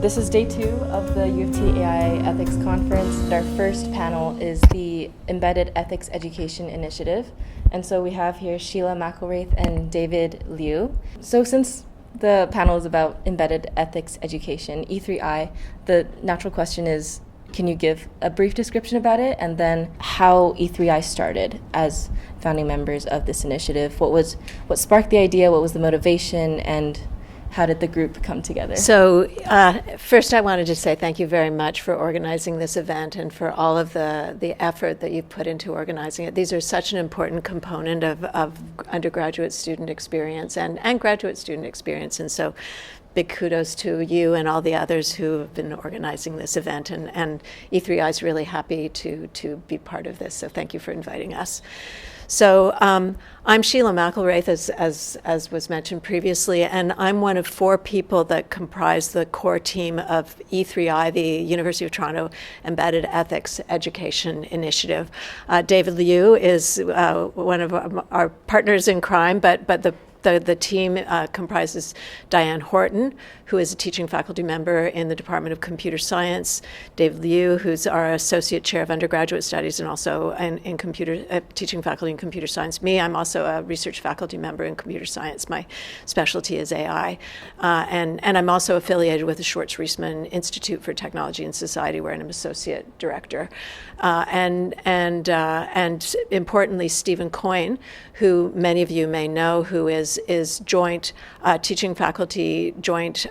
This is day 2 of the UofT AI Ethics Conference. Our first panel is the Embedded Ethics Education Initiative. And so we have here Sheila, McIlraith, and David Liu. So since the panel is about embedded ethics education, E3I, the natural question is, can you give a brief description about it, and then how E3I started as founding members of this initiative? What sparked the idea? What was the motivation? And how did the group come together? So first I wanted to say thank you very much for organizing this event and for all of the effort that you've put into organizing it. These are such an important component of undergraduate student experience and graduate student experience. And so big kudos to you and all the others who have been organizing this event. And E3I is really happy to be part of this. So thank you for inviting us. So I'm Sheila McIlraith, as was mentioned previously, and I'm one of 4 people that comprise the core team of E3I, the University of Toronto Embedded Ethics Education Initiative. David Liu is one of our partners in crime, but the team comprises Diane Horton, who is a teaching faculty member in the Department of Computer Science, David Liu, who's our Associate Chair of Undergraduate Studies and also in teaching faculty in computer science. Me, I'm also a research faculty member in computer science. My specialty is AI. And I'm also affiliated with the Schwartz Reisman Institute for Technology and Society, where I'm Associate Director. And importantly, Stephen Coyne, who many of you may know, who is joint teaching faculty, joint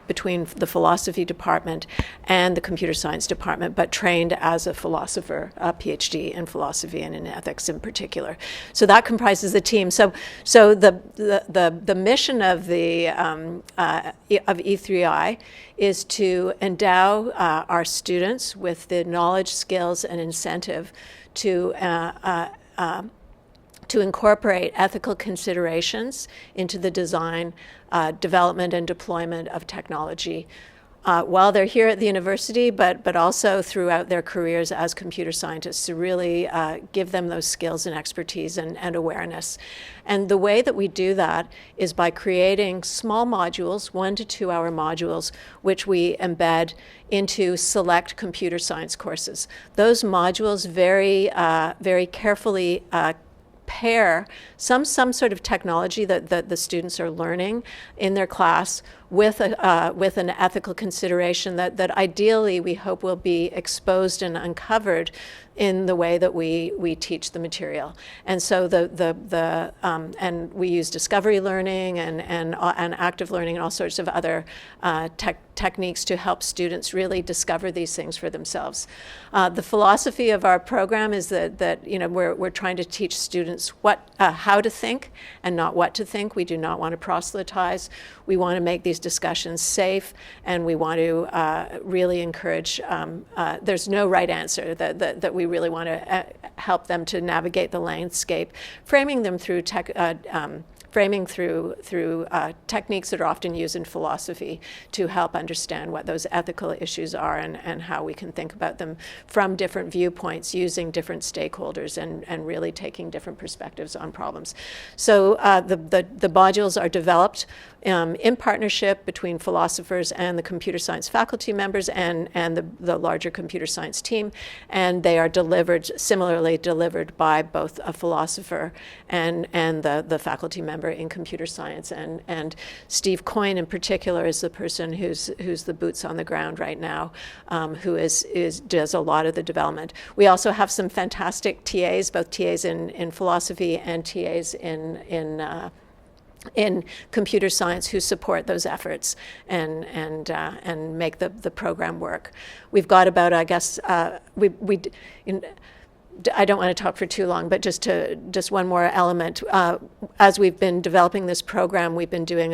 between the philosophy department and the computer science department, but trained as a philosopher, a PhD in philosophy and in ethics in particular. So that comprises the team. So the mission of the of E3I is to endow our students with the knowledge, skills, and incentive to incorporate ethical considerations into the design, development, and deployment of technology while they're here at the university, but also throughout their careers as computer scientists, to really give them those skills and expertise and awareness. And the way that we do that is by creating small modules, 1 to 2 hour modules, which we embed into select computer science courses. Those modules very carefully pair some sort of technology that the students are learning in their class with an ethical consideration that ideally we hope will be exposed and uncovered in the way that we teach the material. And so and we use discovery learning and active learning and all sorts of other techniques to help students really discover these things for themselves. The philosophy of our program is that we're trying to teach students how to think and not what to think. We do not want to proselytize. We want to make these discussions safe, and we want to really encourage. There's no right answer. That we really want to help them to navigate the landscape, framing them through techniques that are often used in philosophy to help understand what those ethical issues are and how we can think about them from different viewpoints, using different stakeholders and really taking different perspectives on problems. So the modules are developed in partnership between philosophers and the computer science faculty members and the larger computer science team, and they are similarly delivered by both a philosopher and the faculty member in computer science. And Steve Coyne in particular is the person who's the boots on the ground right now, who does a lot of the development. We also have some fantastic TAs, both TAs in philosophy and TAs in computer science, who support those efforts and make the program work. We've got about, I guess, I don't want to talk for too long, but just one more element. As we've been developing this program, we've been doing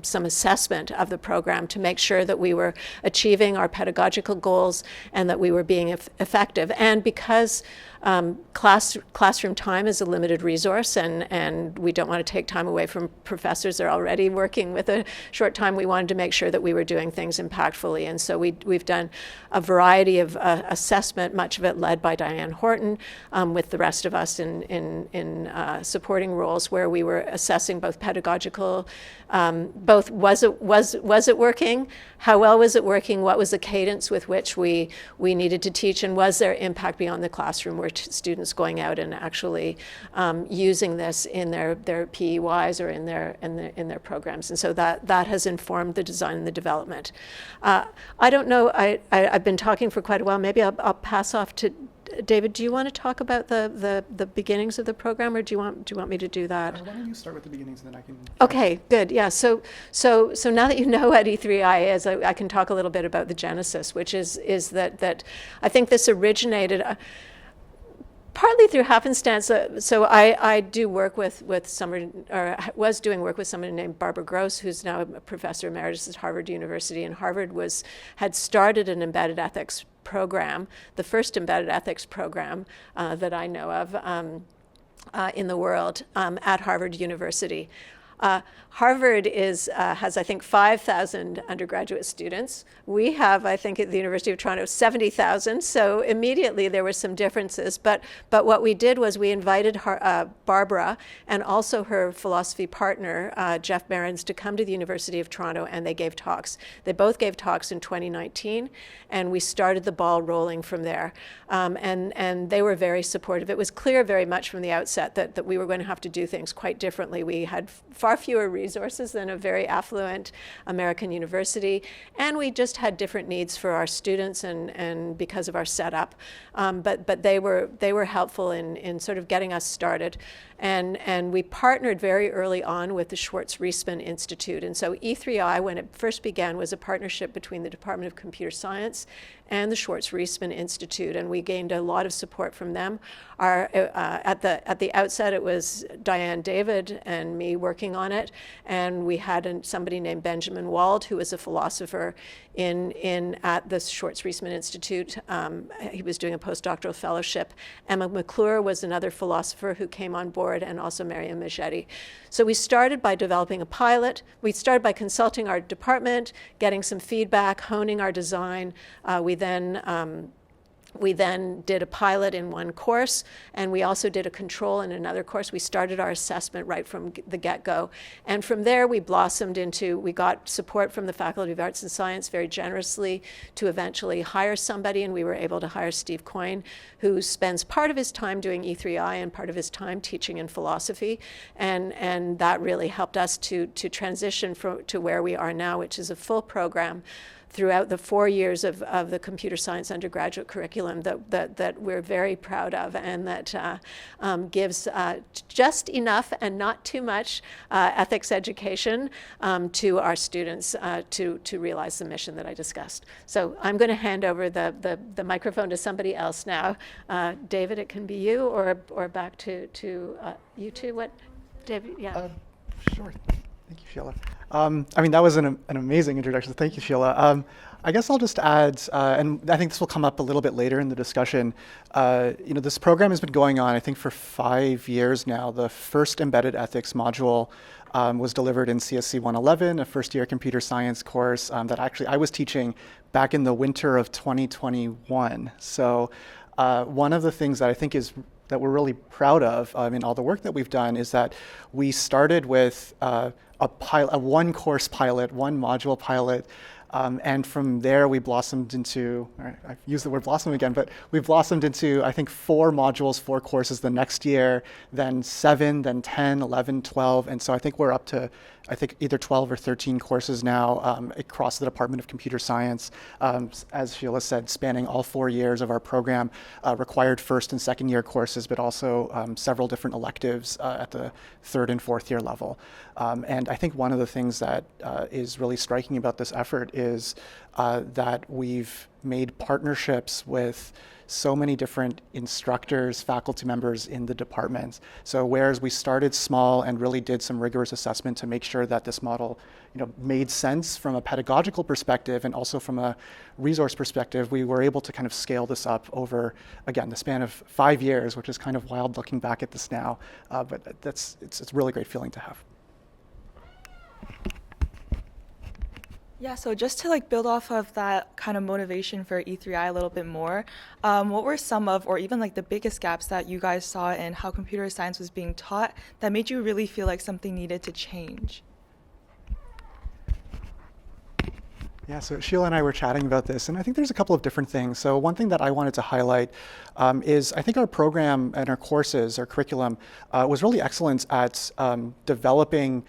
some assessment of the program to make sure that we were achieving our pedagogical goals and that we were being effective. And because classroom time is a limited resource, and we don't want to take time away from professors that are already working with a short time, we wanted to make sure that we were doing things impactfully. And so we've done a variety of assessment, much of it led by Diane Horton, Why don't you start with the beginnings, and then I can. Okay, good. Yeah. So now that you know what E3I is, I can talk a little bit about the genesis, which is that I think this originated. Partly through happenstance. So I do work with somebody, or was doing work with somebody named Barbara Gross, who's now a professor emeritus at Harvard University. And Harvard had started an embedded ethics program, the first embedded ethics program that I know of in the world at Harvard University. Harvard has, I think, 5,000 undergraduate students. We have, I think, at the University of Toronto, 70,000. So immediately there were some differences. But what we did was we invited Barbara and also her philosophy partner, Jeff Behrens, to come to the University of Toronto, and they gave talks. They both gave talks in 2019, and we started the ball rolling from there. And they were very supportive. It was clear very much from the outset that we were going to have to do things quite differently. We had far fewer resources than a very affluent American university, and we just had different needs for our students and because of our setup. But they were helpful in sort of getting us started. And we partnered very early on with the Schwartz Reisman Institute. And so E3I, when it first began, was a partnership between the Department of Computer Science and the Schwartz Reisman Institute, and we gained a lot of support from them. At the outset, it was Diane David and me working on it, and we had somebody named Benjamin Wald, who was a philosopher at the Schwartz Reisman Institute. He was doing a postdoctoral fellowship. Emma McClure was another philosopher who came on board, and also Mariam Majetti. So we started by developing a pilot. We started by consulting our department, getting some feedback, honing our design. We then did a pilot in one course, and we also did a control in another course. We started our assessment right from the get-go. And from there, we blossomed we got support from the Faculty of Arts and Science very generously to eventually hire somebody, and we were able to hire Steve Coyne, who spends part of his time doing E3I and part of his time teaching in philosophy. And that really helped us to transition to where we are now, which is a full program throughout the 4 years of the computer science undergraduate curriculum that we're very proud of, and that gives just enough and not too much ethics education to our students to realize the mission that I discussed. So I'm going to hand over the microphone to somebody else now. David, it can be you, or back to you two. What, David? Yeah. Sure. Thank you, Sheila. That was an amazing introduction. Thank you, Sheila. I guess I'll just add, and I think this will come up a little bit later in the discussion. This program has been going on, I think, for 5 years now. The first embedded ethics module was delivered in CSC 111, a first-year computer science course that actually I was teaching back in the winter of 2021. So one of the things that I think is that we're really proud of in all the work that we've done is that we started with a one course pilot, one module pilot, and from there we blossomed into, I've used the word blossom again, but we blossomed into, I think, 4 modules, 4 courses the next year, then 7, then 10, 11, 12, and so I think we're up to, either 12 or 13 courses now across the Department of Computer Science, as Sheila said, spanning all 4 years of our program, required first and second year courses, but also several different electives at the 3rd and 4th year level. And I think one of the things that is really striking about this effort is that we've made partnerships with so many different instructors, faculty members in the departments. So whereas we started small and really did some rigorous assessment to make sure that this model made sense from a pedagogical perspective and also from a resource perspective, we were able to kind of scale this up over, again, the span of 5 years, which is kind of wild looking back at this now, but it's a really great feeling to have. Yeah, so just to like build off of that kind of motivation for E3I a little bit more, what were some of, or even like the biggest gaps that you guys saw in how computer science was being taught that made you really feel like something needed to change? Yeah, so Sheila and I were chatting about this, and I think there's a couple of different things. So one thing that I wanted to highlight is I think our program and our courses, our curriculum, was really excellent at developing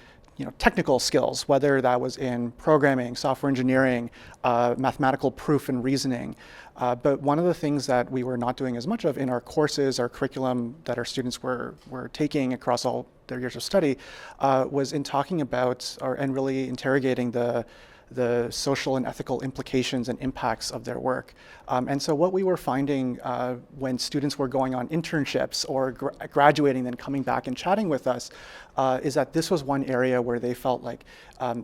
technical skills, whether that was in programming, software engineering, mathematical proof and reasoning. But one of the things that we were not doing as much of in our courses, our curriculum that our students were taking across all their years of study, was in talking about and really interrogating the social and ethical implications and impacts of their work. And so what we were finding when students were going on internships or graduating, then coming back and chatting with us, is that this was one area where they felt like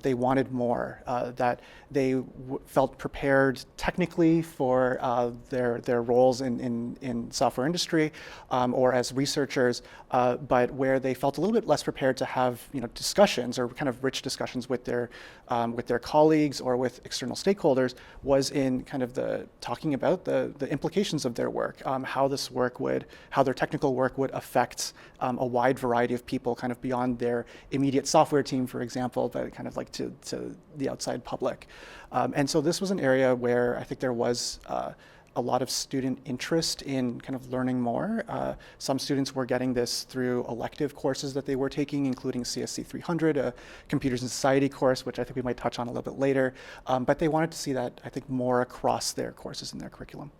they wanted more, that they felt prepared technically for their roles in software industry or as researchers, but where they felt a little bit less prepared to have discussions or kind of rich discussions with their colleagues or with external stakeholders was in kind of talking about the implications of their work, how their technical work would affect a wide variety of people kind of beyond their immediate software team, for example, but kind of like to the outside public. And so this was an area where I think there was a lot of student interest in kind of learning more. Some students were getting this through elective courses that they were taking, including CSC 300, a Computers in Society course, which I think we might touch on a little bit later. But they wanted to see that, I think, more across their courses in their curriculum.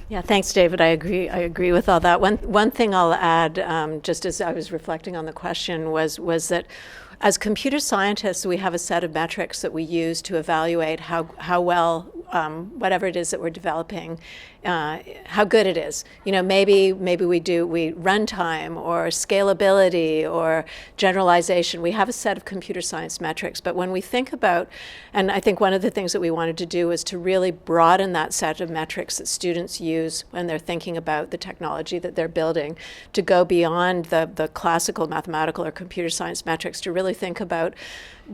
Yeah, thanks, David. I agree with all that. One thing I'll add, just as I was reflecting on the question, was that as computer scientists, we have a set of metrics that we use to evaluate how well whatever it is that we're developing, how good it is. Maybe we runtime or scalability or generalization. We have a set of computer science metrics, but when we think about, and I think one of the things that we wanted to do is to really broaden that set of metrics that students use when they're thinking about the technology that they're building, to go beyond the classical mathematical or computer science metrics, to really think about,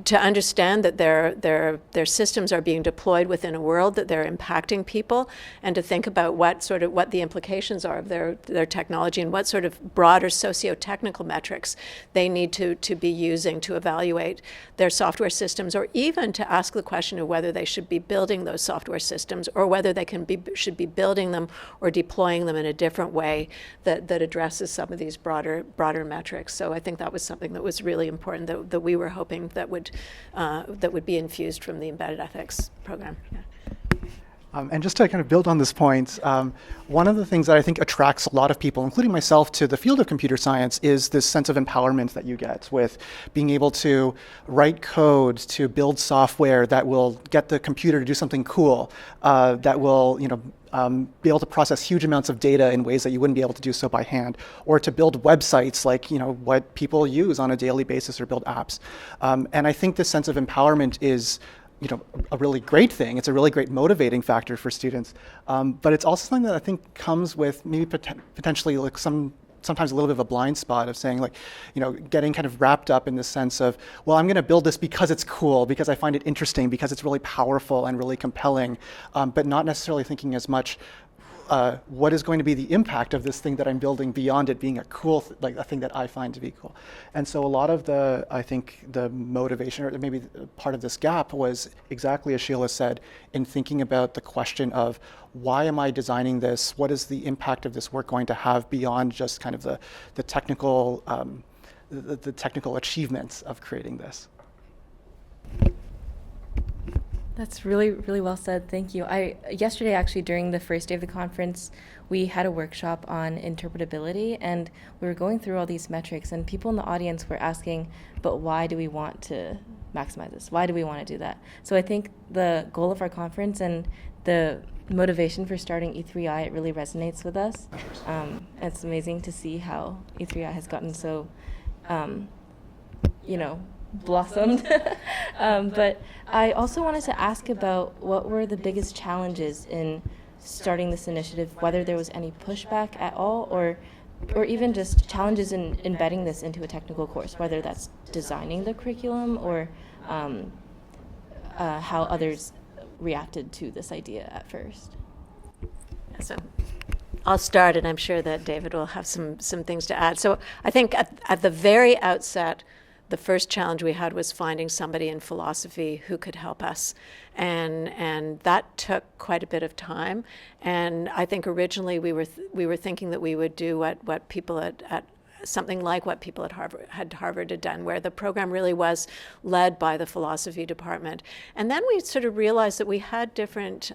to understand that their systems are being deployed within a world, that they're impacting people, and to think about what the implications are of their technology and what sort of broader socio-technical metrics they need to be using to evaluate their software systems, or even to ask the question of whether they should be building those software systems, or whether they should be building them or deploying them in a different way that addresses some of these broader metrics. So I think that was something that was really important that we were hoping that would be infused from the embedded ethics program. Yeah. And just to kind of build on this point, one of the things that I think attracts a lot of people, including myself, to the field of computer science is this sense of empowerment that you get with being able to write code, to build software that will get the computer to do something cool, that will be able to process huge amounts of data in ways that you wouldn't be able to do so by hand, or to build websites like what people use on a daily basis, or build apps. And I think this sense of empowerment is a really great thing. It's a really great motivating factor for students. But it's also something that I think comes with maybe potentially like sometimes a little bit of a blind spot of saying getting kind of wrapped up in the sense of, well, I'm going to build this because it's cool, because I find it interesting, because it's really powerful and really compelling, but not necessarily thinking as much what is going to be the impact of this thing that I'm building beyond it being a cool, like a thing that I find to be cool. And so a lot of I think the motivation, or maybe part of this gap, was exactly as Sheila said, in thinking about the question of, why am I designing this? What is the impact of this work going to have beyond just kind of the technical achievements of creating this? That's really, really well said. Thank you. Yesterday, actually, during the first day of the conference, we had a workshop on interpretability, and we were going through all these metrics, and people in the audience were asking, but why do we want to maximize this? Why do we want to do that? So I think the goal of our conference and the motivation for starting E3I, it really resonates with us. It's amazing to see how E3I has gotten so, blossomed. But I also wanted to ask about what were the biggest challenges in starting this initiative, whether there was any pushback at all, or even just challenges in embedding this into a technical course, whether that's designing the curriculum or how others reacted to this idea at first. So I'll start, and I'm sure that David will have some things to add. So I think at the very outset, the first challenge we had was finding somebody in philosophy who could help us. And that took quite a bit of time. And I think originally we were thinking that we would do what people at something like what people at Harvard had done, where the program really was led by the philosophy department. And then we sort of realized that we had different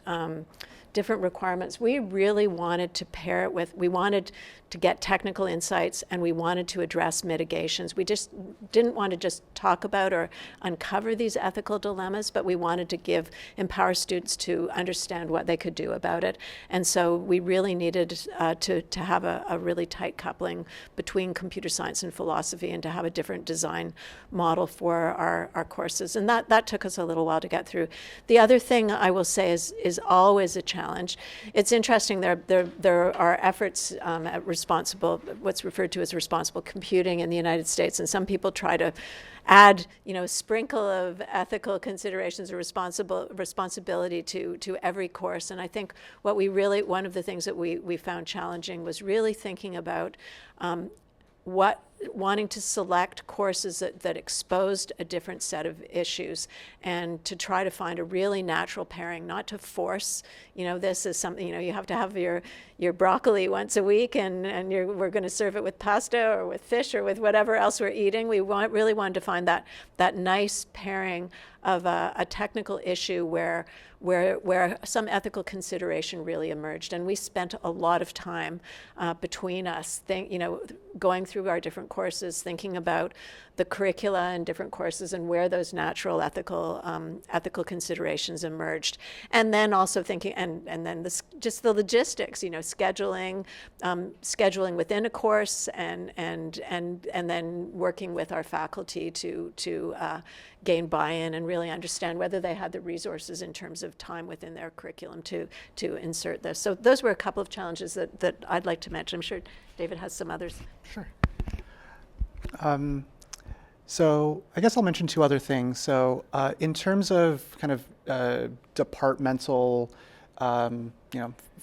requirements. We really wanted to pair it with, we wanted to get technical insights, and we wanted to address mitigations. We just didn't want to just talk about or uncover these ethical dilemmas, but we wanted to empower students to understand what they could do about it. And so we really needed to have a really tight coupling between computer science and philosophy, and to have a different design model for our courses. And that took us a little while to get through. The other thing I will say is always a challenge. It's interesting, there are efforts at what's referred to as responsible computing in the United States, and some people try to add, a sprinkle of ethical considerations or responsibility to every course. And I think one of the things that we found challenging was really thinking about wanting to select courses that exposed a different set of issues, and to try to find a really natural pairing, not to force, this is something, you have to have your broccoli once a week, and we're going to serve it with pasta or with fish or with whatever else we're eating. We really wanted to find that nice pairing of a technical issue where some ethical consideration really emerged. And we spent a lot of time between us, going through our different courses, thinking about the curricula and different courses and where those natural ethical considerations emerged. And then also thinking, and then just the logistics, scheduling within a course, and then working with our faculty to gain buy-in and really understand whether they had the resources in terms of time within their curriculum to insert this. So those were a couple of challenges that I'd like to mention. I'm sure David has some others. Sure. So I guess I'll mention two other things. So in terms of kind of departmental,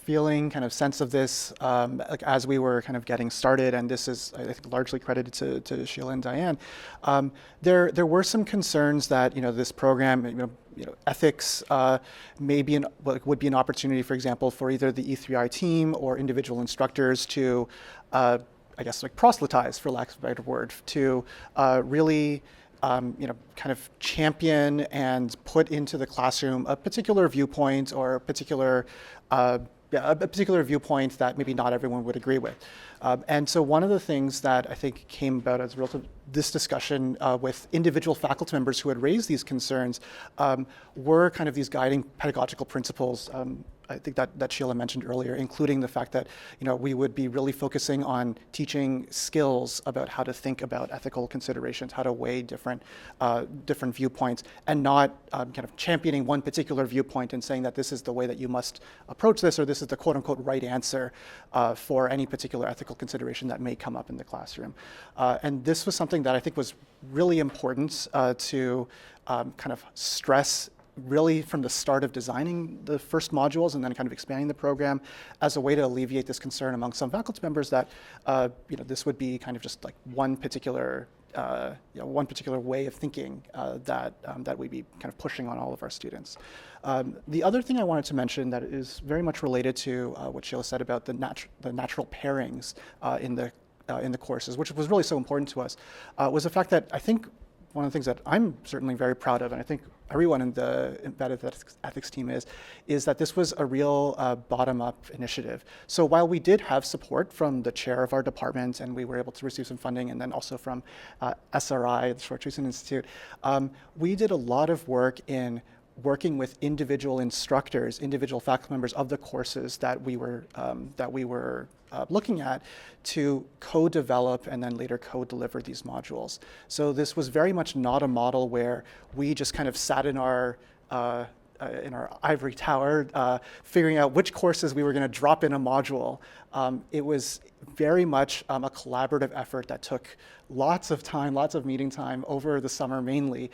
feeling, kind of sense of this, like as we were kind of getting started, and this is, I think, largely credited to Sheila and Diane, there were some concerns that, this program, ethics would be an opportunity, for example, for either the E3I team or individual instructors to, I guess, like proselytize, for lack of a better word, to really kind of champion and put into the classroom a particular viewpoint, or a particular viewpoint that maybe not everyone would agree with. And so one of the things that I think came about as a result of this discussion with individual faculty members who had raised these concerns were kind of these guiding pedagogical principles, I think that Sheila mentioned earlier, including the fact that we would be really focusing on teaching skills about how to think about ethical considerations, how to weigh different viewpoints, and not kind of championing one particular viewpoint and saying that this is the way that you must approach this, or this is the quote-unquote right answer for any particular ethical consideration that may come up in the classroom. And this was something that I think was really important to kind of stress really from the start of designing the first modules, and then kind of expanding the program as a way to alleviate this concern among some faculty members that this would be kind of just like one particular way of thinking that we'd be kind of pushing on all of our students. The other thing I wanted to mention that is very much related to what Sheila said about the natural pairings in the courses, which was really so important to us, was the fact that I think one of the things that I'm certainly very proud of, and I think everyone in the embedded ethics team is that this was a real bottom-up initiative. So while we did have support from the chair of our department, and we were able to receive some funding, and then also from SRI, the Schwartz Institute, we did a lot of work in working with individual instructors, individual faculty members of the courses that we were looking at, to co-develop and then later co-deliver these modules. So this was very much not a model where we just kind of sat in our ivory tower, figuring out which courses we were going to drop in a module. It was very much a collaborative effort that took lots of time, lots of meeting time over the summer mainly,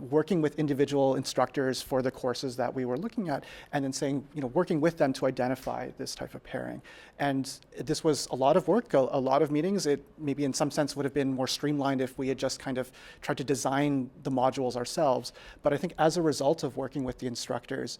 working with individual instructors for the courses that we were looking at, and then saying, working with them to identify this type of pairing. And this was a lot of work, a lot of meetings. It maybe in some sense would have been more streamlined if we had just kind of tried to design the modules ourselves. But I think as a result of working with the instructors,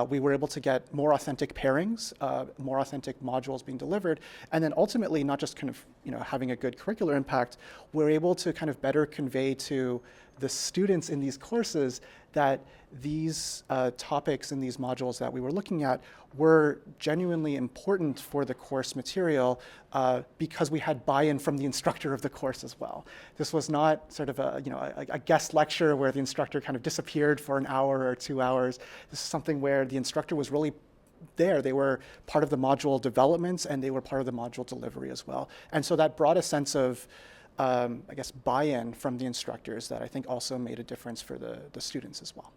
we were able to get more authentic pairings, more authentic modules being delivered, and then ultimately not just kind of having a good curricular impact, we're able to kind of better convey to the students in these courses that these topics in these modules that we were looking at were genuinely important for the course material because we had buy-in from the instructor of the course as well. This was not sort of a guest lecture where the instructor kind of disappeared for an hour or 2 hours. This is something where the instructor was really there. They were part of the module development and they were part of the module delivery as well. And so that brought a sense of buy-in from the instructors that I think also made a difference for the students as well.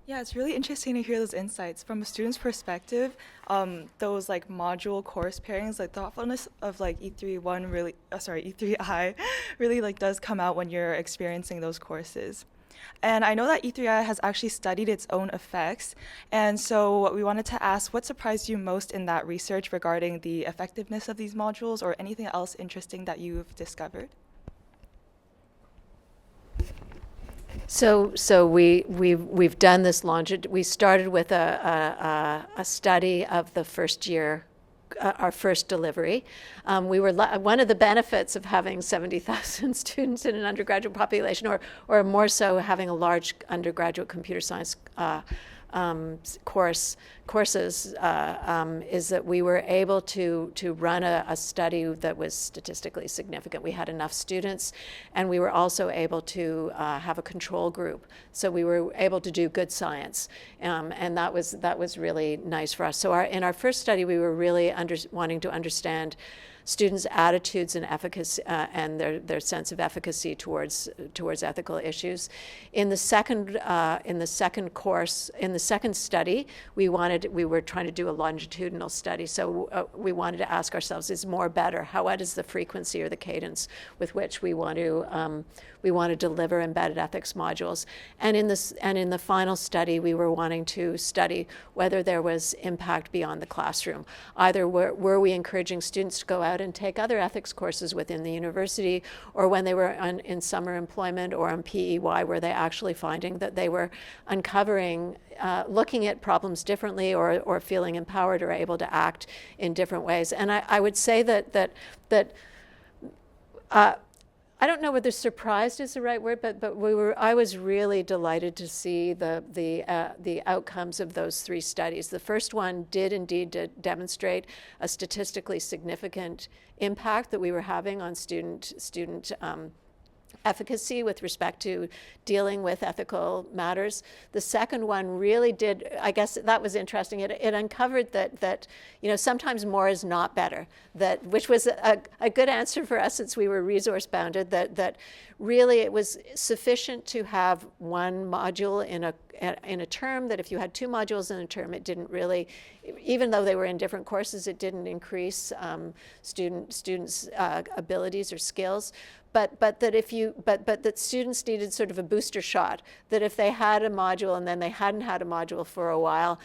Yeah, it's really interesting to hear those insights. From a student's perspective, those module course pairings, thoughtfulness of E3I really does come out when you're experiencing those courses. And I know that E3I has actually studied its own effects. And so we wanted to ask, what surprised you most in that research regarding the effectiveness of these modules, or anything else interesting that you've discovered? So we've done this we started with a study of the first year, our first delivery. We were one of the benefits of having 70,000 students in an undergraduate population, or more so having a large undergraduate computer science courses, is that we were able to run a study that was statistically significant. We had enough students, and we were also able to have a control group. So we were able to do good science, and that was really nice for us. So in our first study, we were really wanting to understand students' attitudes and efficacy and their sense of efficacy towards ethical issues. In the second study, we were trying to do a longitudinal study. So we wanted to ask ourselves, is more better? What is the frequency or the cadence with which we want to deliver embedded ethics modules? And in the final study, we were wanting to study whether there was impact beyond the classroom. Either were we encouraging students to go out and take other ethics courses within the university, or when they were in summer employment or on PEY, were they actually finding that they were uncovering, looking at problems differently, or feeling empowered or able to act in different ways. And I would say that I don't know whether surprised is the right word, but I was really delighted to see the outcomes of those three studies. The first one did indeed demonstrate a statistically significant impact that we were having on student efficacy with respect to dealing with ethical matters. The second one really did, I guess that was interesting. It uncovered that sometimes more is not better, which was a good answer for us since we were resource bounded, that really it was sufficient to have one module in a term, that if you had two modules in a term, it didn't really, even though they were in different courses, it didn't increase students' abilities or skills. But that students needed sort of a booster shot, that if they had a module and then they hadn't had a module for a while,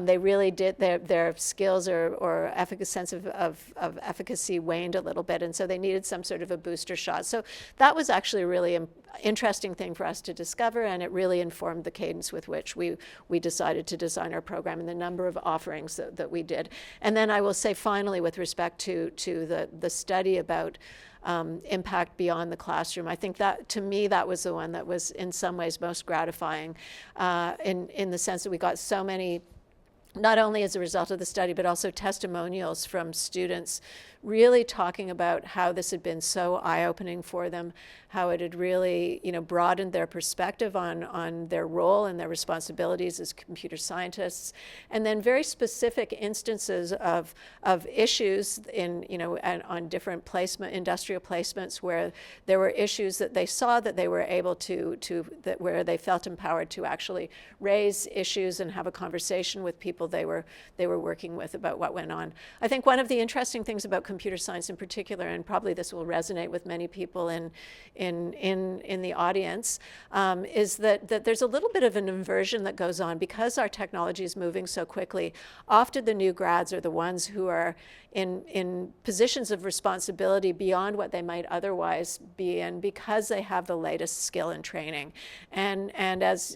they really did, their skills or sense of efficacy waned a little bit, and so they needed some sort of a booster shot. So that was actually a really interesting thing for us to discover, and it really informed the cadence with which we decided to design our program and the number of offerings that we did. And then I will say finally, with respect to the study about impact beyond the classroom, I think that, to me, that was the one that was in some ways most gratifying, in the sense that we got so many, not only as a result of the study, but also testimonials from students really talking about how this had been so eye-opening for them, how it had really broadened their perspective on their role and their responsibilities as computer scientists, and then very specific instances of issues on different industrial placements where there were issues that they saw that they were able where they felt empowered to actually raise issues and have a conversation with people people they were working with about what went on. I think one of the interesting things about computer science in particular, and probably this will resonate with many people in the audience, is that there's a little bit of an inversion that goes on because our technology is moving so quickly. Often the new grads are the ones who are in positions of responsibility beyond what they might otherwise be in because they have the latest skill and training. And as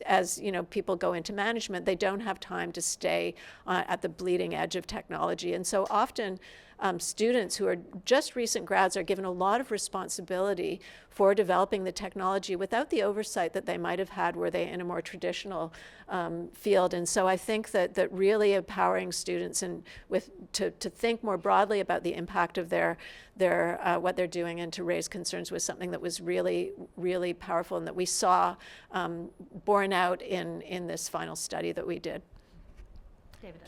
people go into management, they don't have time to stay at the bleeding edge of technology. And so often students who are just recent grads are given a lot of responsibility for developing the technology without the oversight that they might have had were they in a more traditional field. And so I think that really empowering students to think more broadly about the impact of their what they're doing and to raise concerns was something that was really, really powerful and that we saw borne out in this final study that we did. David.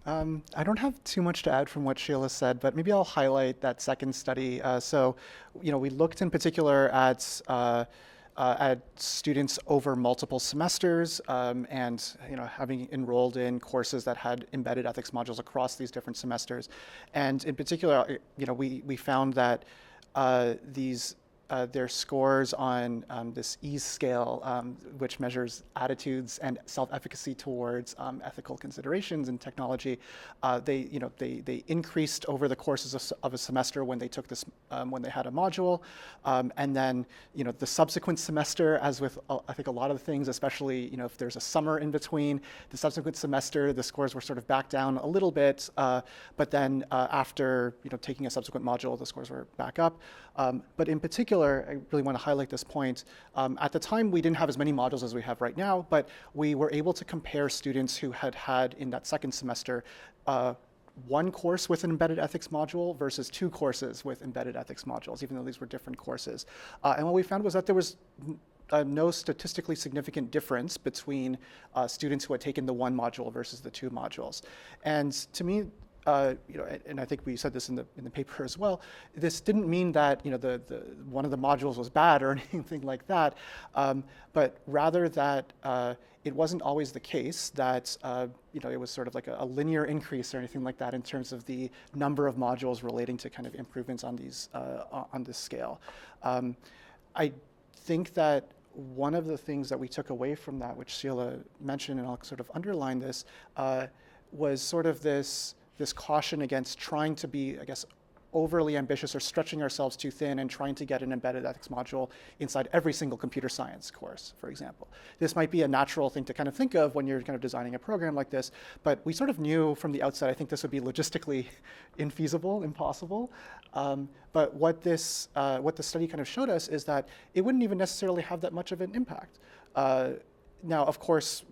I don't have too much to add from what Sheila said, but maybe I'll highlight that second study. So, we looked in particular at students over multiple semesters, and having enrolled in courses that had embedded ethics modules across these different semesters, and in particular, we found that their scores on this ease scale, which measures attitudes and self-efficacy towards ethical considerations in technology, they increased over the courses of a semester when they took this, when they had a module, and then the subsequent semester, as with I think a lot of the things, especially if there's a summer in between, the subsequent semester the scores were sort of back down a little bit, but then after taking a subsequent module, the scores were back up. But in particular, I really want to highlight this point. At the time, we didn't have as many modules as we have right now, but we were able to compare students who had in that second semester one course with an embedded ethics module versus 2 courses with embedded ethics modules, even though these were different courses. And what we found was that there was no statistically significant difference between students who had taken the 1 module versus the 2 modules. And to me, and I think we said this in the paper as well, this didn't mean that the one of the modules was bad or anything like that, but rather that it wasn't always the case that it was sort of like a linear increase or anything like that in terms of the number of modules relating to kind of improvements on these on this scale. I think that one of the things that we took away from that, which Sheila mentioned, and I'll sort of underline this, was sort of this caution against trying to be, I guess, overly ambitious or stretching ourselves too thin and trying to get an embedded ethics module inside every single computer science course, for example. This might be a natural thing to kind of think of when you're kind of designing a program like this, but we sort of knew from the outset, I think this would be logistically infeasible, impossible. But what the study kind of showed us is that it wouldn't even necessarily have that much of an impact. Now, of course,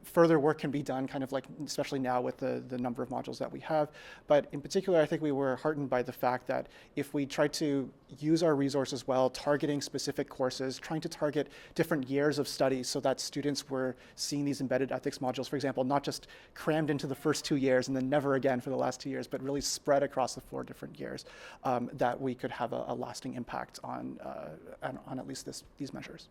further work can be done, kind of like, especially now with the number of modules that we have. But in particular, I think we were heartened by the fact that if we tried to use our resources well, targeting specific courses, trying to target different years of studies so that students were seeing these embedded ethics modules, for example, not just crammed into the first 2 years and then never again for the last 2 years, but really spread across the 4 different years, that we could have a lasting impact on at least these measures.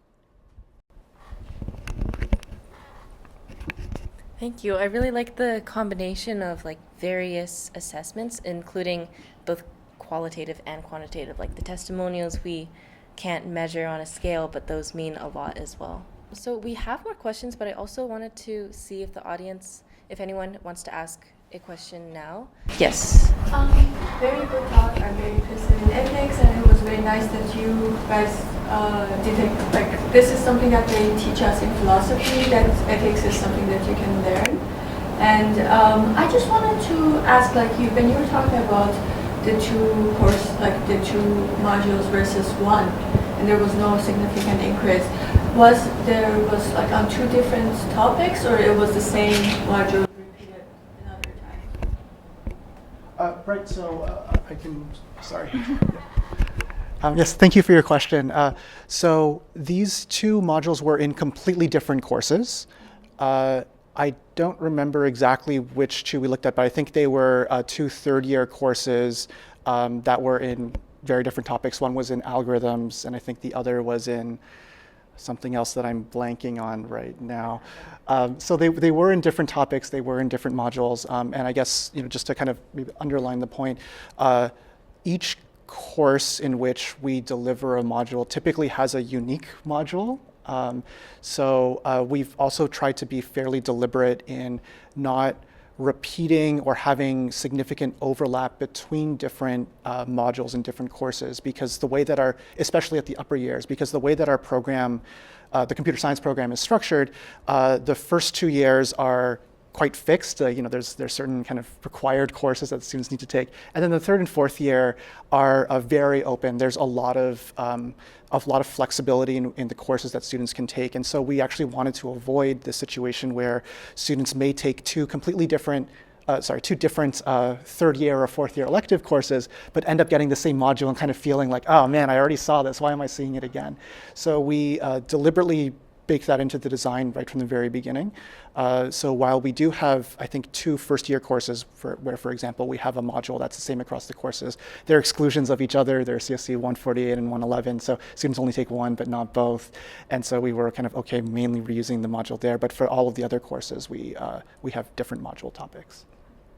Thank you. I really like the combination of various assessments, including both qualitative and quantitative. Like the testimonials we can't measure on a scale, but those mean a lot as well. So we have more questions, but I also wanted to see if the audience, if anyone wants to ask a question now. Yes. Very good talk. I'm very interested in ethics, and it was very nice that you guys this is something that they teach us in philosophy, that ethics is something that you can learn. And I just wanted to ask, when you were talking about the 2 modules versus 1, and there was no significant increase, was on 2 different topics, or it was the same module repeated another time? Right, so I can, sorry. Yes, thank you for your question. So these 2 modules were in completely different courses. I don't remember exactly which 2 we looked at, but I think they were 2 third-year courses that were in very different topics. One was in algorithms, and I think the other was in something else that I'm blanking on right now. So they were in different topics, they were in different modules, and I guess, just to kind of maybe underline the point, each course in which we deliver a module typically has a unique module. So we've also tried to be fairly deliberate in not repeating or having significant overlap between different modules and different courses, because the way that especially at the upper years, because the way that our program, the computer science program is structured, the first 2 years are quite fixed. There's certain kind of required courses that students need to take, and then the third and fourth year are very open. There's a lot of flexibility in the courses that students can take, and so we actually wanted to avoid the situation where students may take two different third year or fourth year elective courses, but end up getting the same module and kind of feeling like, oh man, I already saw this. Why am I seeing it again? So we deliberately bake that into the design right from the very beginning. So while we do have, I think, 2 first-year courses where, for example, we have a module that's the same across the courses, there are exclusions of each other. There are CSC 148 and 111, so students only take one but not both. And so we were kind of okay mainly reusing the module there, but for all of the other courses, we have different module topics.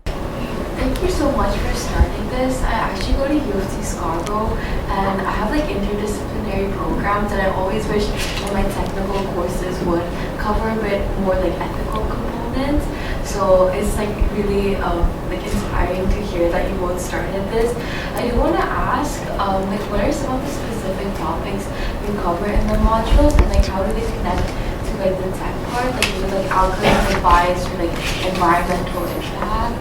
Thank you so much for starting this. I actually go to UofT Scarborough, and I have interdisciplinary programs, and I always wish that my technical courses would cover a bit more ethical components. So it's really inspiring to hear that you both started this. I do want to ask, what are some of the specific topics you cover in the modules, and how do they connect to the tech part, with algorithmic bias or environmental impact?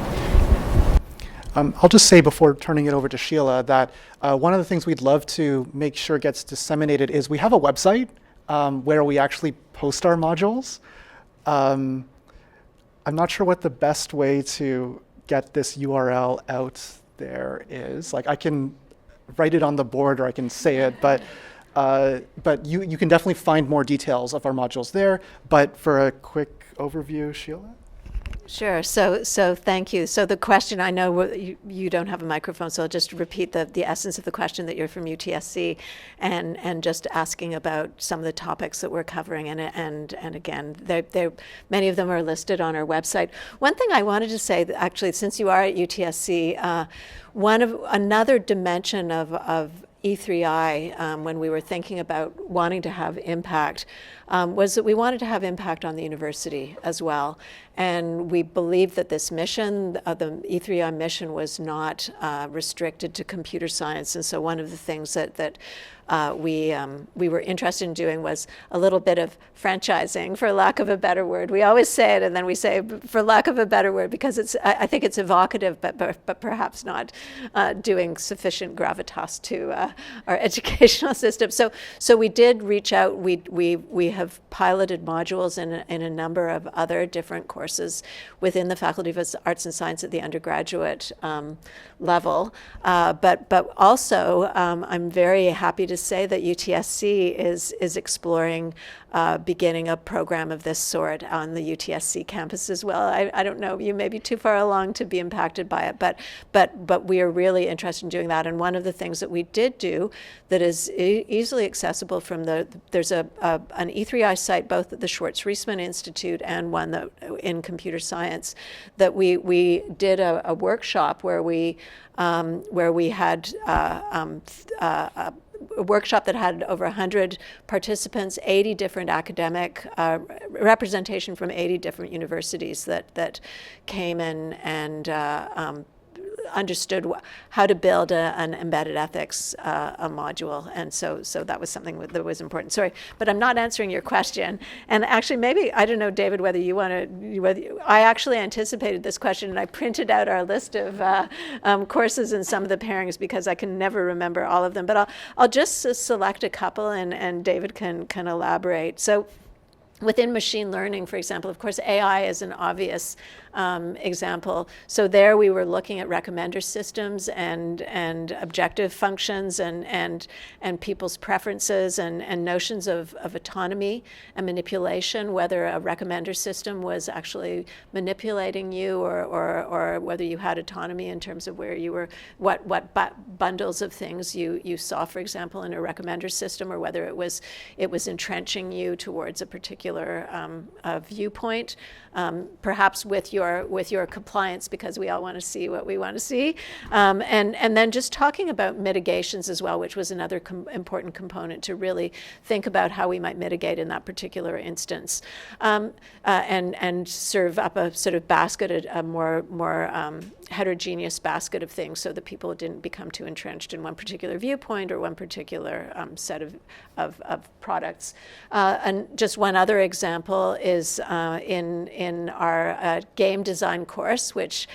I'll just say before turning it over to Sheila that one of the things we'd love to make sure gets disseminated is we have a website where we actually post our modules. I'm not sure what the best way to get this URL out there is. I can write it on the board or I can say it, but you can definitely find more details of our modules there. But for a quick overview, Sheila? Sure. So thank you. So the question, I know you don't have a microphone, so I'll just repeat the essence of the question, that you're from UTSC, and just asking about some of the topics that we're covering. And again, many of them are listed on our website. One thing I wanted to say, actually, since you are at UTSC, another dimension of E3I, when we were thinking about wanting to have impact, was that we wanted to have impact on the university as well. And we believed that this mission, the E3I mission, was not restricted to computer science. And so one of the things that we were interested in doing was a little bit of franchising, for lack of a better word. We always say it, and then we say for lack of a better word, because I think it's evocative, but perhaps not doing sufficient gravitas to our educational system. So we did reach out. We have piloted modules in a number of other different courses within the Faculty of Arts and Science at the undergraduate level. But also, I'm very happy to say that UTSC is exploring beginning a program of this sort on the UTSC campus as well. I don't know, you may be too far along to be impacted by it, but we are really interested in doing that. And one of the things that we did do that is easily accessible from there's an E3I site both at the Schwartz Reisman Institute and one that in computer science, that we did a workshop where we had a workshop that had over 100 participants, 80 different academic representation from 80 different universities that came in and understood how to build an embedded ethics a module, and so that was something that was important. Sorry, but I'm not answering your question. And actually, maybe I don't know, David, whether you want to. I actually anticipated this question, and I printed out our list of courses and some of the pairings because I can never remember all of them. But I'll just select a couple, and David can elaborate. So Within machine learning, for example, of course, AI is an obvious example. So there we were looking at recommender systems and objective functions and people's preferences and notions of autonomy and manipulation, whether a recommender system was actually manipulating you or whether you had autonomy in terms of where you were, what bundles of things you saw, for example, in a recommender system, or whether it was entrenching you towards a particular viewpoint, perhaps with your compliance, because we all want to see what we want to see, and then just talking about mitigations as well, which was another important component to really think about how we might mitigate in that particular instance, and serve up a sort of basket, a more heterogeneous basket of things, so that people didn't become too entrenched in one particular viewpoint or one particular set of products. And just one other example is in our game design course, which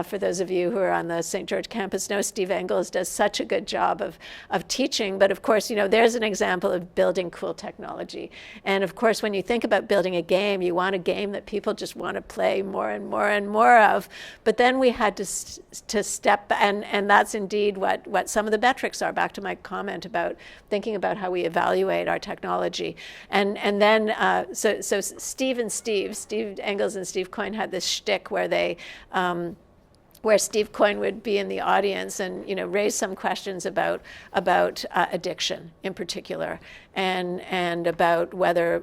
for those of you who are on the St. George campus know, Steve Engels does such a good job of teaching. But of course, there's an example of building cool technology. And of course, when you think about building a game, you want a game that people just want to play more and more and more of. But then we had to step, and that's indeed what some of the metrics are, back to my comment about thinking about how we evaluate our technology. And then, so Steve Engels and Steve Coyne had this shtick where they, where Steve Coyne would be in the audience and raise some questions about addiction in particular, and about whether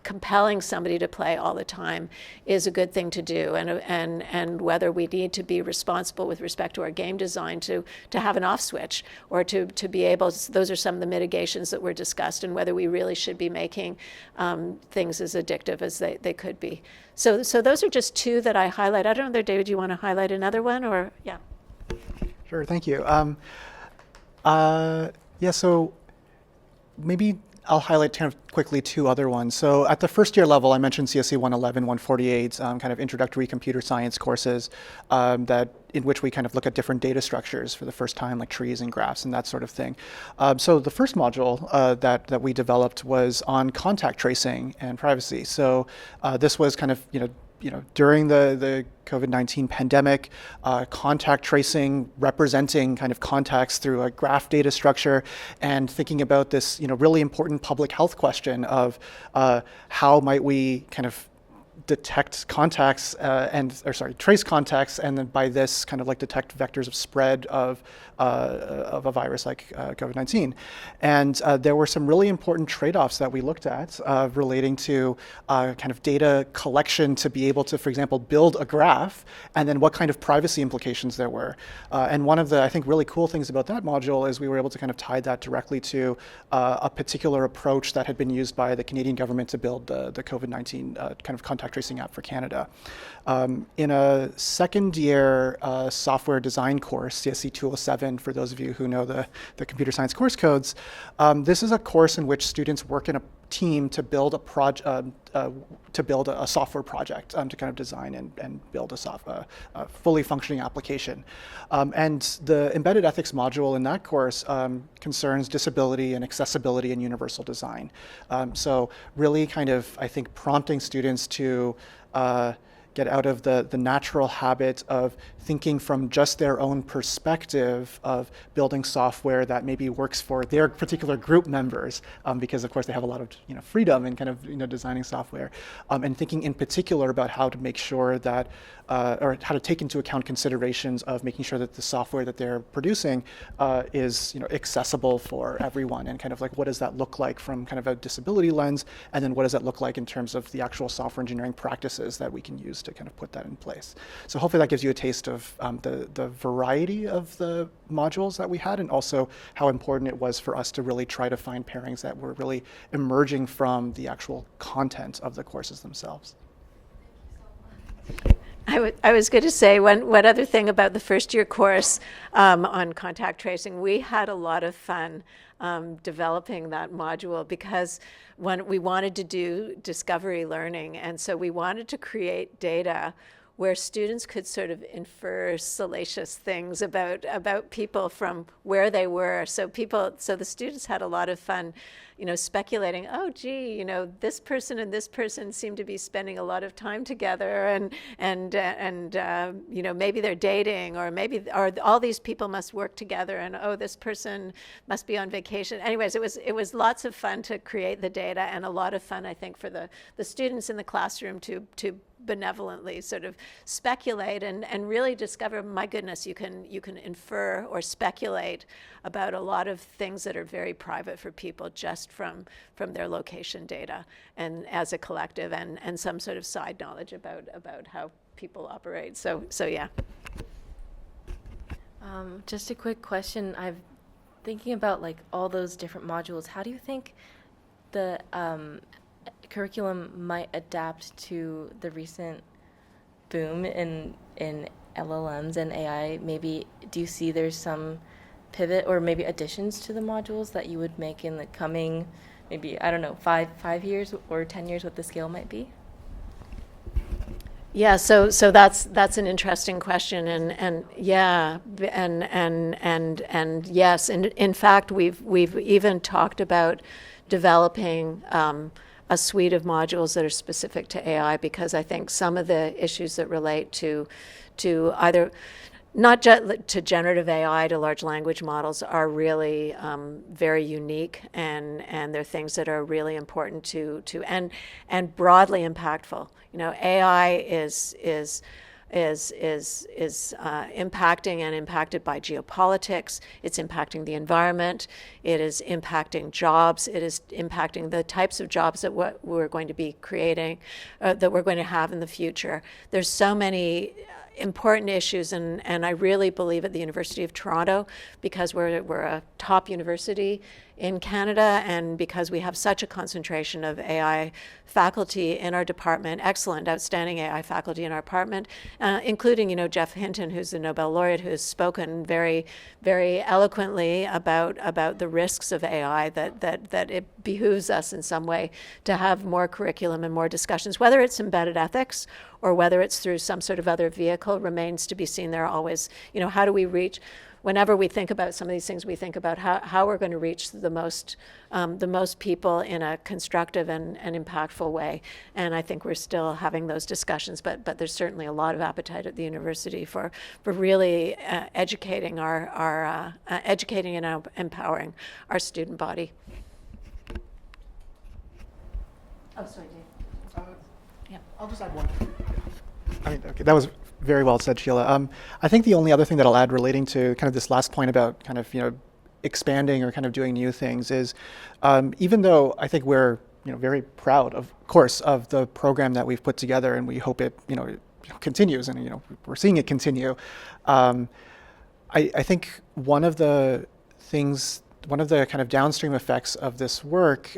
compelling somebody to play all the time is a good thing to do, and whether we need to be responsible with respect to our game design to have an off switch, or to be able to, those are some of the mitigations that were discussed, and whether we really should be making things as addictive as they could be. So those are just two that I highlight. I don't know, David, do you want to highlight another one, or yeah? Sure, thank you. Yeah, so maybe I'll highlight kind of quickly two other ones. So at the first year level, I mentioned CSE 111, 148, kind of introductory computer science courses in which we kind of look at different data structures for the first time, like trees and graphs and that sort of thing. So the first module that we developed was on contact tracing and privacy. So this was kind of, during the COVID-19 pandemic, contact tracing, representing kind of contacts through a graph data structure, and thinking about this, really important public health question of how might we kind of detect contacts trace contacts, and then by this kind of like detect vectors of spread of a virus like COVID-19. And there were some really important trade-offs that we looked at relating to kind of data collection to be able to, for example, build a graph, and then what kind of privacy implications there were. And one of the, I think, really cool things about that module is we were able to kind of tie that directly to a particular approach that had been used by the Canadian government to build the COVID-19 kind of contact tracing app for Canada. In a second year software design course, CSE 207, for those of you who know the computer science course codes, this is a course in which students work in a team to build a software project, to kind of design and build a fully functioning application. And the embedded ethics module in that course concerns disability and accessibility and universal design. So really kind of, I think, prompting students to get out of the natural habit of thinking from just their own perspective of building software that maybe works for their particular group members, because of course they have a lot of freedom in kind of designing software, and thinking in particular about how to make sure that or how to take into account considerations of making sure that the software that they're producing is accessible for everyone, and kind of like what does that look like from kind of a disability lens, and then what does that look like in terms of the actual software engineering practices that we can use to kind of put that in place. So hopefully that gives you a taste of the variety of the modules that we had, and also how important it was for us to really try to find pairings that were really emerging from the actual content of the courses themselves. I was going to say one other thing about the first year course on contact tracing. We had a lot of fun developing that module, because when we wanted to do discovery learning, and so we wanted to create data where students could sort of infer salacious things about people from where they were. So the students had a lot of fun, speculating, oh, gee, this person and this person seem to be spending a lot of time together, and maybe they're dating, or all these people must work together, and oh, this person must be on vacation. Anyways, it was lots of fun to create the data, and a lot of fun, I think, for the students in the classroom to benevolently sort of speculate and really discover, my goodness, you can infer or speculate about a lot of things that are very private for people just from their location data, and as a collective, and some sort of side knowledge about how people operate. So yeah. Just a quick question. I'm thinking about like all those different modules. How do you think the curriculum might adapt to the recent boom in LLMs and AI? Maybe do you see there's some pivot or maybe additions to the modules that you would make in the coming, maybe, I don't know, 5 years or 10 years, what the scale might be? Yeah, so that's an interesting question, and yeah, and yes, and in fact we've even talked about developing a suite of modules that are specific to AI, because I think some of the issues that relate to either not just to generative AI, to large language models, are really very unique, and they're things that are really important to and broadly impactful. AI is impacting and impacted by geopolitics. It's impacting the environment. It is impacting jobs. It is impacting the types of jobs that we're going to be creating, that we're going to have in the future. There's so many important issues, and I really believe at the University of Toronto, because we're a top university in Canada, and because we have such a concentration of AI faculty in our department, excellent, outstanding AI faculty in our department, including, Jeff Hinton, who's the Nobel laureate, who has spoken very, very eloquently about the risks of AI, that it behooves us in some way to have more curriculum and more discussions, whether it's embedded ethics or whether it's through some sort of other vehicle, remains to be seen. There are always, how do we reach, whenever we think about some of these things, we think about how we're going to reach the most people in a constructive and impactful way. And I think we're still having those discussions, but there's certainly a lot of appetite at the university for really educating educating and empowering our student body. Oh, sorry, Dave. Yeah, I'll just add one. Okay, that was very well said, Sheila. I think the only other thing that I'll add relating to kind of this last point about kind of, expanding or kind of doing new things is, even though I think we're, very proud, of course, of the program that we've put together, and we hope it, continues, and, we're seeing it continue. I think one of the kind of downstream effects of this work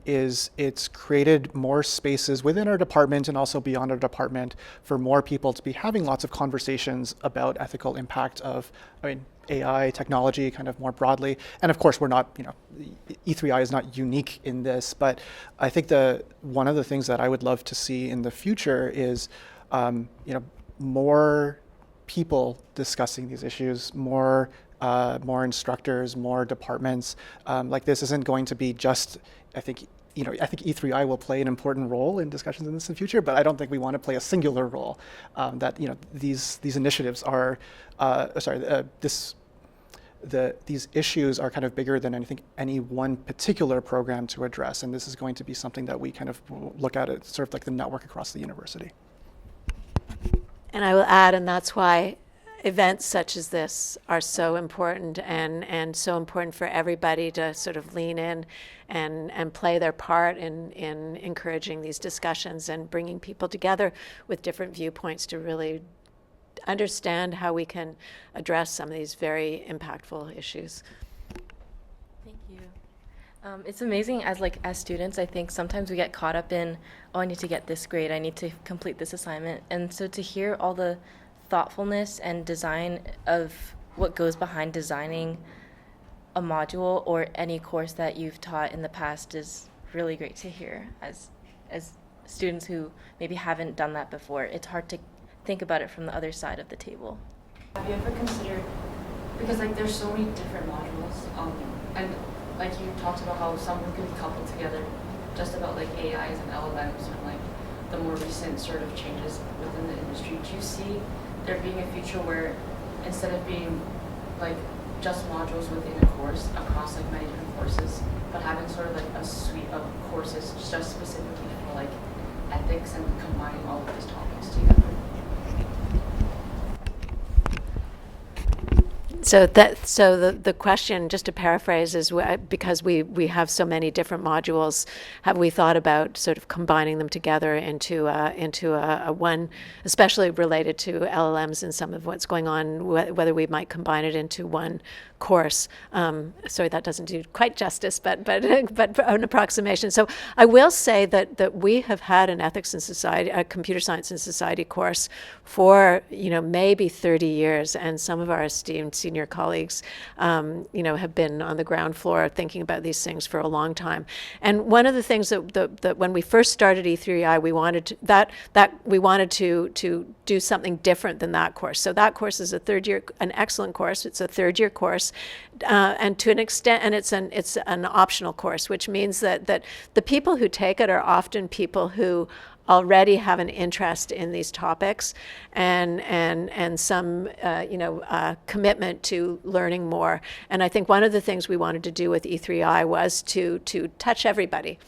is it's created more spaces within our department and also beyond our department for more people to be having lots of conversations about ethical impact of, AI technology kind of more broadly. And of course, we're not, E3I is not unique in this, but I think one of the things that I would love to see in the future is, more people discussing these issues, more instructors, more departments. Like this isn't going to be just, I think E3I will play an important role in discussions in the future, but I don't think we want to play a singular role. That these initiatives are, these issues are kind of bigger than any one particular program to address, and this is going to be something that we kind of look at it sort of like the network across the university. And I will add, and that's why events such as this are so important, and so important for everybody to sort of lean in and play their part in encouraging these discussions and bringing people together with different viewpoints to really understand how we can address some of these very impactful issues. Thank you. It's amazing as students, I think sometimes we get caught up in, oh, I need to get this grade, I need to complete this assignment. And so to hear all the thoughtfulness and design of what goes behind designing a module or any course that you've taught in the past is really great to hear as students who maybe haven't done that before. It's hard to think about it from the other side of the table. Have you ever considered, because like there's so many different modules, and like you talked about how some can be coupled together, just about like AIs and LLMs and like the more recent sort of changes within the industry. Do you see there being a future where instead of being like just modules within a course across like many different courses, but having sort of like a suite of courses just specifically for like ethics and combining all of these topics together? So the question, just to paraphrase, is because we have so many different modules, have we thought about sort of combining them together into a one, especially related to LLMs and some of what's going on, whether we might combine it into one course. Sorry, that doesn't do quite justice, but an approximation. So I will say that we have had an ethics and society, a computer science and society course for maybe 30 years, and some of our esteemed senior colleagues have been on the ground floor thinking about these things for a long time. And one of the things that when we first started E3I, we wanted to do something different than that course. So that course is an excellent course. It's a third-year course, and to an extent, and it's an optional course, which means that the people who take it are often people who already have an interest in these topics and some commitment to learning more. And I think one of the things we wanted to do with E3I was to touch everybody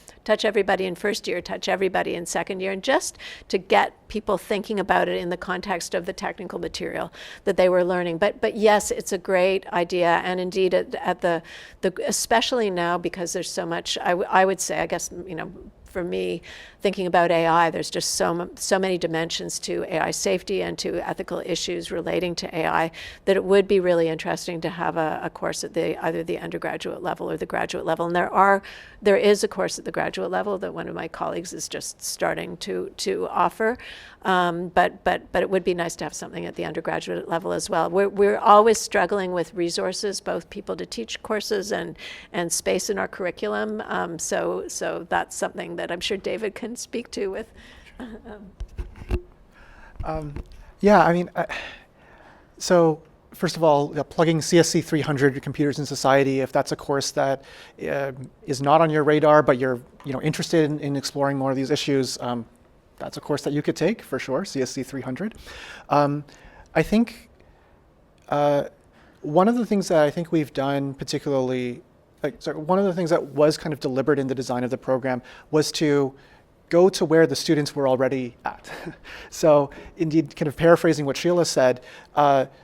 in first year, touch everybody in second year, and just to get people thinking about it in the context of the technical material that they were learning. But yes, it's a great idea, and indeed at the especially now, because there's so much, I would say, I guess, for me, thinking about AI, there's just so many dimensions to AI safety and to ethical issues relating to AI that it would be really interesting to have a course at either the undergraduate level or the graduate level. And there is a course at the graduate level that one of my colleagues is just starting to offer. But it would be nice to have something at the undergraduate level as well. We're always struggling with resources, both people to teach courses and space in our curriculum. So that's something that I'm sure David can speak to with. Yeah, I mean, so first of all, plugging CSC 300 Computers in Society, if that's a course that is not on your radar, but you're interested in exploring more of these issues, that's a course that you could take for sure, CSC 300. I think one of the things that I think we've done particularly, one of the things that was kind of deliberate in the design of the program was to go to where the students were already at. So indeed, kind of paraphrasing what Sheila said,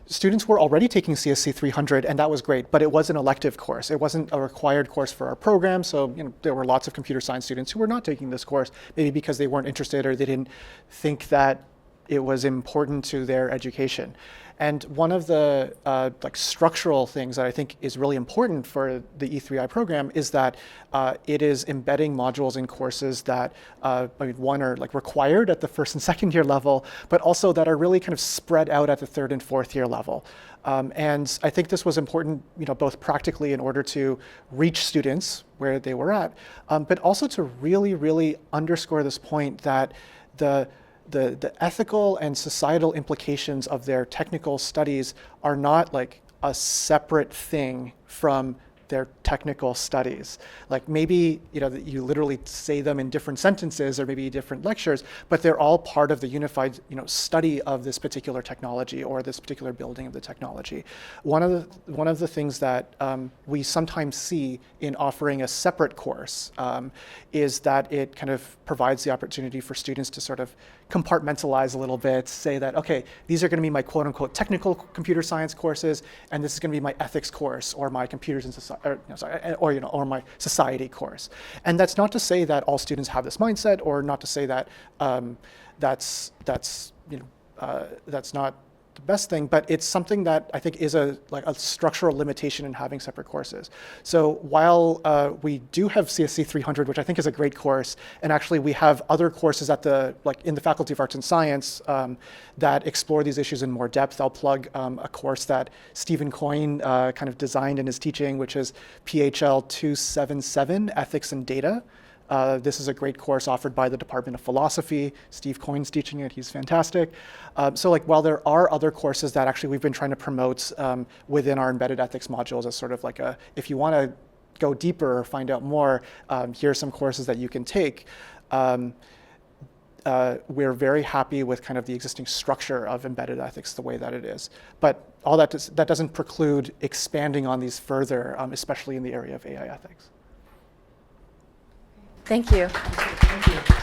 students were already taking CSC 300, and that was great, but it was an elective course. It wasn't a required course for our program, so there were lots of computer science students who were not taking this course, maybe because they weren't interested or they didn't think that it was important to their education. And one of the structural things that I think is really important for the E3I program is that it is embedding modules in courses that one are required at the first and second year level, but also that are really kind of spread out at the third and fourth year level. And I think this was important, both practically in order to reach students where they were at, but also to really, really underscore this point that the ethical and societal implications of their technical studies are not like a separate thing from their technical studies. Like maybe you literally say them in different sentences or maybe different lectures, but they're all part of the unified study of this particular technology or this particular building of the technology. One of the things that we sometimes see in offering a separate course is that it kind of provides the opportunity for students to sort of compartmentalize a little bit, say that, okay, these are going to be my quote unquote technical computer science courses, and this is going to be my ethics course or my computers in society, or my society course. And that's not to say that all students have this mindset, or not to say that that's not the best thing, but it's something that I think is a structural limitation in having separate courses. So while we do have CSC 300, which I think is a great course, and actually we have other courses at in the Faculty of Arts and Science that explore these issues in more depth. I'll plug a course that Stephen Coyne kind of designed in his teaching, which is PHL 277, Ethics and Data. This is a great course offered by the Department of Philosophy. Steve Coyne's teaching it. He's fantastic. So like while there are other courses that actually we've been trying to promote within our embedded ethics modules as sort of like a, if you want to go deeper or find out more, here are some courses that you can take. We're very happy with kind of the existing structure of embedded ethics the way that it is. But all that doesn't preclude expanding on these further, especially in the area of AI ethics. Thank you. Thank you.